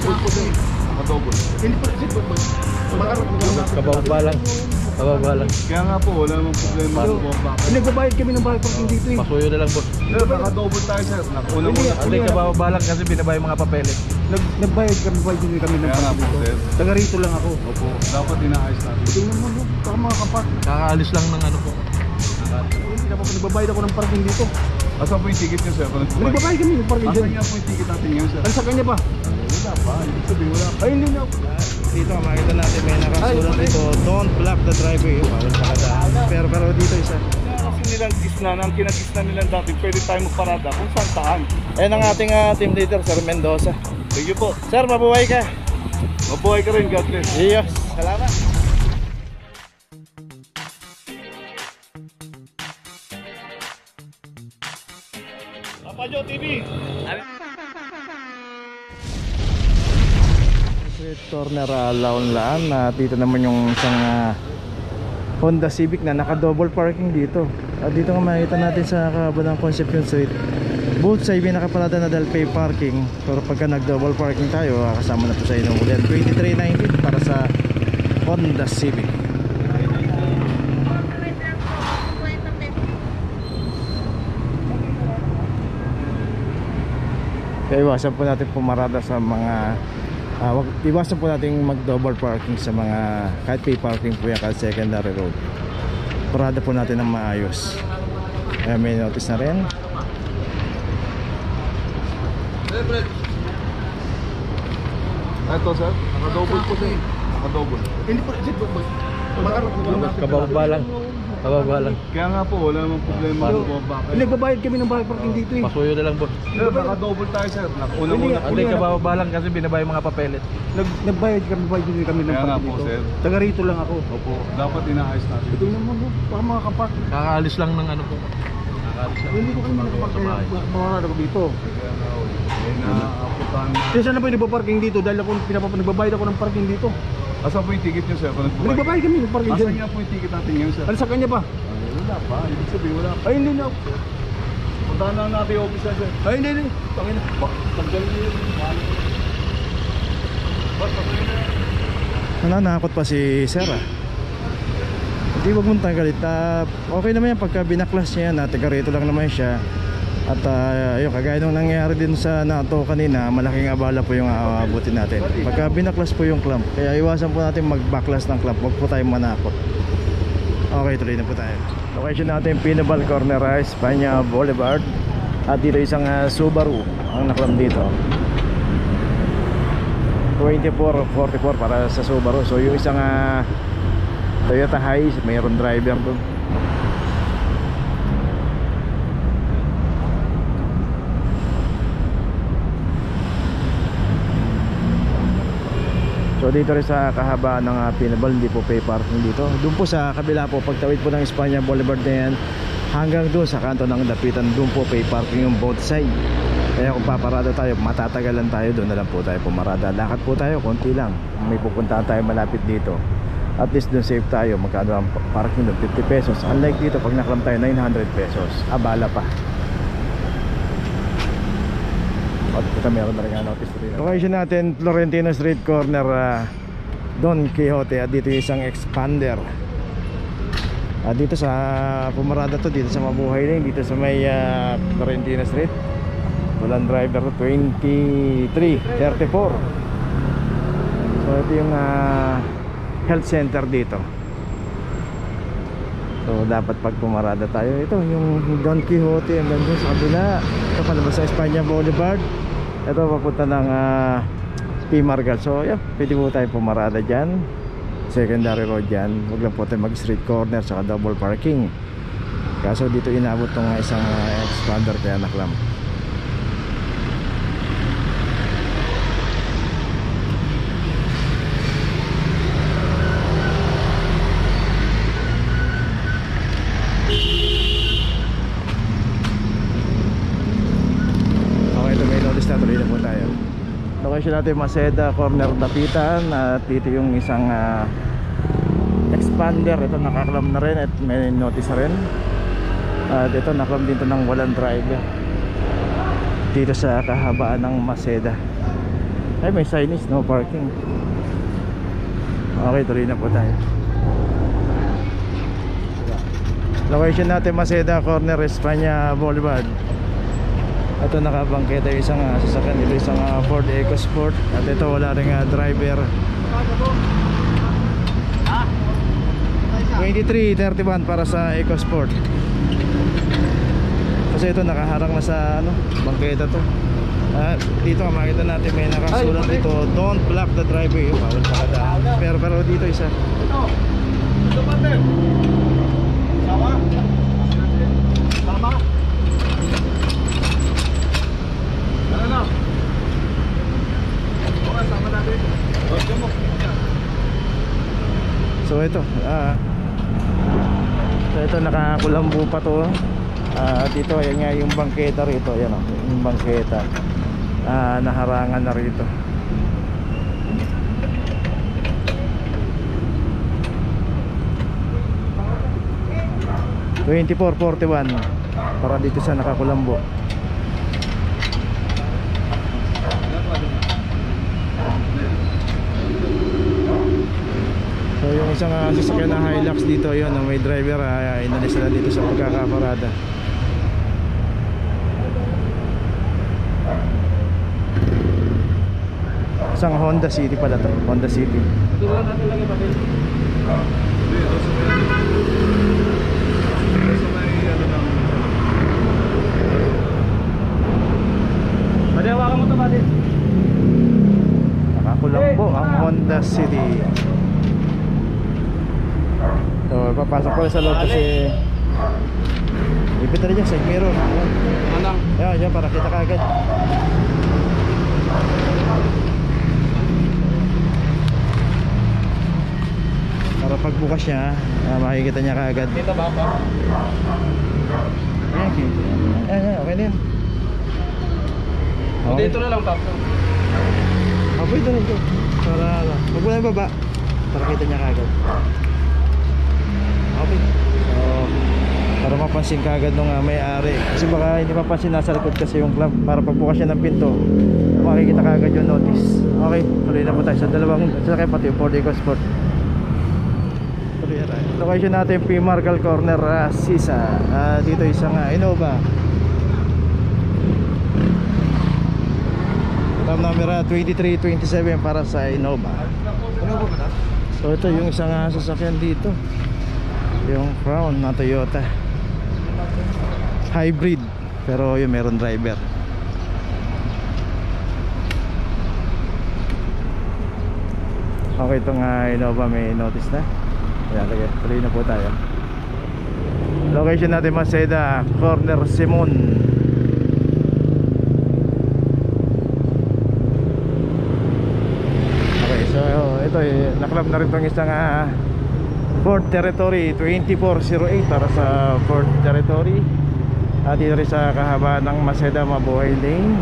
Naka-double po din. Naka-double. Hindi pa kasi po. Kababa lang. Kababa lang. Kaya nga po, wala namang problema. Nagbabayad kami ng bahay parking dito eh. Pasuyo na lang boss. Sir, naka-double tayo sir. Unang una. Hindi, kababa lang kasi binaba yung mga papeles. Nagbayad kami ng Kaya nga po sir. Taga rito lang ako. Opo, dapat inaayos natin. Tingnan mo mo, baka mga kapat. Kakaalis lang ng ano po. Hindi na po nagbabayad ako ng parking dito. Asan po yung ticket niyo sir? Nagbabayad kami ng parking dito. Asan nga po yung ticket natin ngayon sir? Ano sa kanya pa? Wala pa, ibig sabihin wala pa. Ay hindi na. Dito makita natin may nakasulat dito, don't block the driveway. Bawal makadaan. Pero dito isa. Kasi nilang gisna, ang kinagisna nilang dati, pwede tayo magparada kung saan. Ayan ang ating team leader, Sir Mendoza. Thank you po. Sir, mabuhay ka. Mabuhay ka rin, God bless. Yes, salamat. Papajo TV. Street corner Laon-Laan. Dito naman yung isang Honda Civic na naka-double parking dito. Dito nga makikita natin sa kahabang Concepcion Street. Both side may nakaparada na dahil pay parking. Pero pagka nag-double parking tayo, kasama na po sa inong ulit 23.19 para sa Honda Civic. Kaya iwasan po natin pumarada sa mga iwasan po natin mag-double parking sa mga kahit pay parking po yan, kahit secondary road. Parada po natin ng maayos. May notice na rin. Ito sir, naka-double po din. Naka-double. Hindi pa kasi Kababa lang. Kababa lang. Kaya nga po, wala namang problema. nagbabayad kami ng bahay parking dito eh. Pasuyo na lang boss. Sir, naka-double tayo sir. Unang una. Hindi, kababa lang kasi binaba yung mga papeles. Nagbayad kami ng Kaya nga parking po dito. sir. Taga rito lang ako. Opo, dapat inaayos natin. Tingnan mo mo, baka mga kapat. Kakaalis lang ng ano po. Kakaalis lang. Hindi ko kami nakaparking ako dito. Kaya nga, may naaaputan na. Kasi saan na ba yung nagpa-parking dito? Dahil ako nagbabayad ako ng parking dito. Asan po yung ticket niyo sir? Nagbabayad kami ng parking Asan dito. nga po yung ticket natin ngayon sir? Ano sa kanya pa? Wala pa, ibig sabihin wala pa. Ay hindi na. Puntahan lang natin yung office sir. Ay hindi. Tangin na. Tanggal niyo yun. Nananakot pa si Sir Hindi, wag mong tanggalit. Okay naman yan pagka binaklas niya yan. Taga rito lang naman siya. At ayun, kagaya nung nangyari din sa NATO kanina, malaking abala po yung aabutin natin pagka binaklas po yung clamp. Kaya iwasan po natin magbaklas ng clamp. Wag po tayong manakot. Okay, tuloy na po tayo. Location natin Pinabal Corner, Espanya Boulevard. At dito isang Subaru ang naklam dito. 2444 para sa Subaru. So yung isang Toyota Hiace, mayroon driver doon. So dito rin sa kahabaan ng Pinabal, hindi po pay parking dito. Doon po sa kabila po, pagtawid po ng Espanya Boulevard na yan, hanggang doon sa kanto ng Dapitan, doon po pay parking yung both side. Kaya kung paparada tayo, matatagalan tayo, doon na lang po tayo pumarada. Lakad po tayo, konti lang. May pupuntahan tayo malapit dito. At least doon safe tayo. Magkano ang parking doon? 50 pesos. Unlike dito, pag naklam tayo, 900 pesos. Abala pa. At ito meron na rin nga notice rin. Location natin, Florentino Street Corner, Don Quixote. At dito yung isang expander. Dito sa pumarada to, dito sa Mabuhay Lane, dito sa may Florentino Street. Walang driver, 2334. So ito yung health center dito. So dapat pag pumarada tayo, ito yung Don Quixote, ang ganda sa kabila. Ito palabas sa Espanya Boulevard. Ito papunta ng P. Margal. So yeah, pwede po tayo pumarada dyan. Secondary road dyan. Huwag lang po tayo mag street corner saka double parking. Kaso dito inabot ng isang expander kaya naklam. Tuloy na po tayo. Location natin Maceda, corner Dapitan. At dito yung isang expander. Ito nakaklam na rin at may notice rin. At ito nakaklam dito ng walang driver dito sa kahabaan ng Maceda. Ay, may signage, no parking. Okay, tuloy na po tayo. Location natin Maceda Corner, Espanya Boulevard. Ito nakabangketa yung isang sasakyan nito, isang Ford EcoSport. At ito wala ring driver. 23.31 para sa EcoSport. Kasi ito nakaharang na sa bangketa to. Dito makita natin may nakasulat dito, don't block the driveway. Bawal makadaan. Pero dito isa. Ito pa, Ter. Sama? Sama? Ano na? Okay, sama natin. Huwag mo. So ito nakakulambo pa to. Dito ayan nga yung bangketa rito. Ayan yung bangketa. Naharangan na rito. $24.41 para dito sa nakakulambo. So yung isang sasakyan na Hilux dito, yun, may driver, inalis na dito sa pagkakaparada. Isang Honda City pala to, Honda City. Turuan natin lang yung papel. Pwede hawakan mo ito, Buddy. Nakakulambo ang Honda City. So papasok ko sa loob kasi ipit na dyan, side mirror. Anang? Yan, para kita kagad. Para pagbukas niya, makikita niya kagad. Dito ba pa? Okay na yan. Okay. Dito na lang tapos. Pwede na ito. Para huwag mo na yung baba, para kita niya kagad. Okay. So, para mapansin kagad nung may-ari. Kasi baka hindi mapansin, nasa likod kasi yung clamp. Para pagbukas niya ng pinto, makikita kagad yung notice. Okay, tuloy na po tayo sa dalawang sasakyan, pati yung Ford EcoSport. Tuloy na tayo. Location natin P. Marcal Corner, Sisa. Dito isang Innova. Tam number 2327 para sa Innova. So ito yung isang sasakyan dito, yung Crown na Toyota hybrid, pero yun meron driver. Okay, itong Innova may notice na. Ayan, lagay, tuloy na po tayo. Location natin Maceda Corner, Simon. Okay, so ito naklap na rin itong isang Ford Territory 2408 para sa Ford Territory. Dito rin sa kahabaan ng Maceda Mabuhay Lane.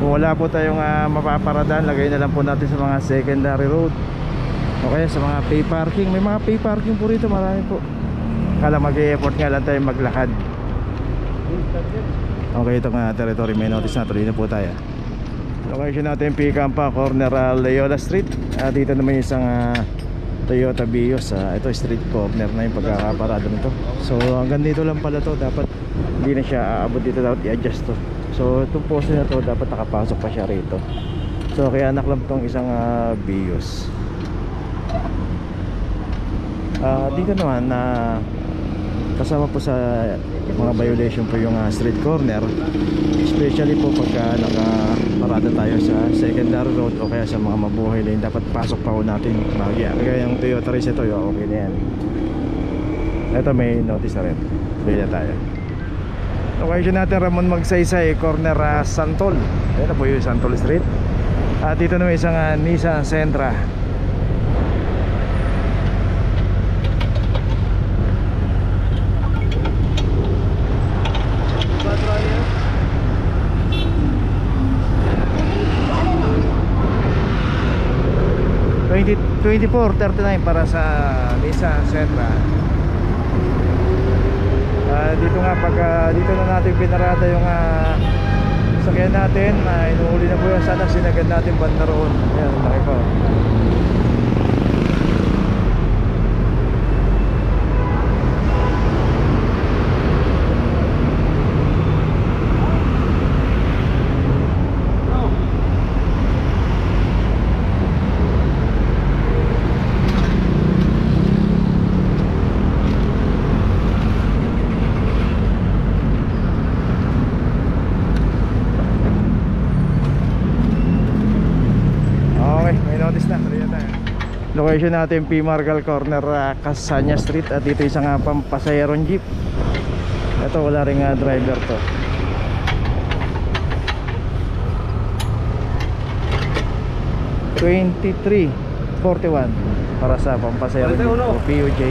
Kung wala po tayong mapaparadaan, lagay na lang po natin sa mga secondary road. Okay, sa mga pay parking. May mga pay parking po rito, marami po. Kala mag-e-effort nga lang tayo maglakad. Okay, itong territory may notice na. Tuloy na po tayo. Location natin P-Campa Corner, Loyola Street. Dito naman yung isang Toyota Vios. Ito street corner na yung pagkakaparada nito. So hanggang dito lang pala to. Dapat hindi na siya aabot dito, dapat i-adjust to. So itong poste na to, dapat nakapasok pa siya rito. So kaya naklamp tong isang Vios. Dito naman kasama po sa mga violation po yung street corner, especially po pagka nakaparada tayo sa secondary road o kaya sa mga mabuhay lane. Dapat pasok pa po natin kaya yung Toyota Race ito, okay na yan. Ito may notice na rin. Bili na tayo. Location natin Ramon Magsaysay Corner, Santol. Ayan na po yung Santol Street. Dito naman isang Nissan Sentra. $24.39 para sa Nissan Sentra. Dito nga pag dito na natin pinarada yung sasakyan natin. Inuuli na po yan. Sana sinagad natin banda roon. Ayan, laki pa. Location natin P. Margal Corner, Casania Street. At dito isang pampasayaron jeep. Ito wala ring driver to. $23.41 para sa pampasayaron jeep o POJ.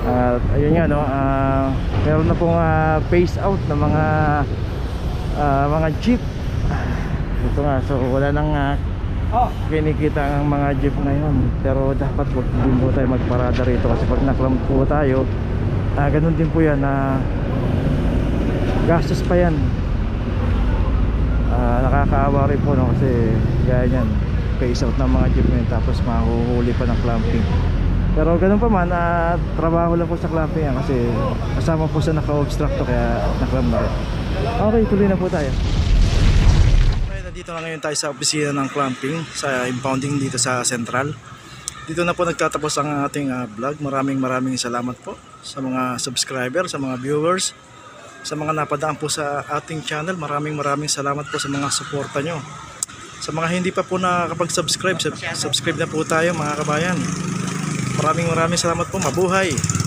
At ayun nga no, meron na pong phase out ng mga jeep. Ito nga, so wala nang kinikita ang mga jeep na yun. Pero dapat wag din po tayo magparada rito, kasi pag naklam po tayo, ganun din po yan, gastos pa yan. Nakakaawa rin po no, kasi gaya yan, phase out ng mga jeep na yun, tapos mahuhuli pa ng clamping. Pero ganun pa man, trabaho lang po sa clamping yan, kasi kasama po sa naka-obstruct to, kaya naklam na rin. Okay, tuloy na po tayo. Dito na ngayon tayo sa opisina ng clamping sa impounding dito sa Central. Dito na po nagtatapos ang ating vlog. Maraming salamat po sa mga subscriber, sa mga viewers, sa mga napadaan po sa ating channel. Maraming salamat po sa mga suporta nyo. Sa mga hindi pa po nakakapag-subscribe, subscribe na po tayo mga kabayan. Maraming salamat po. Mabuhay!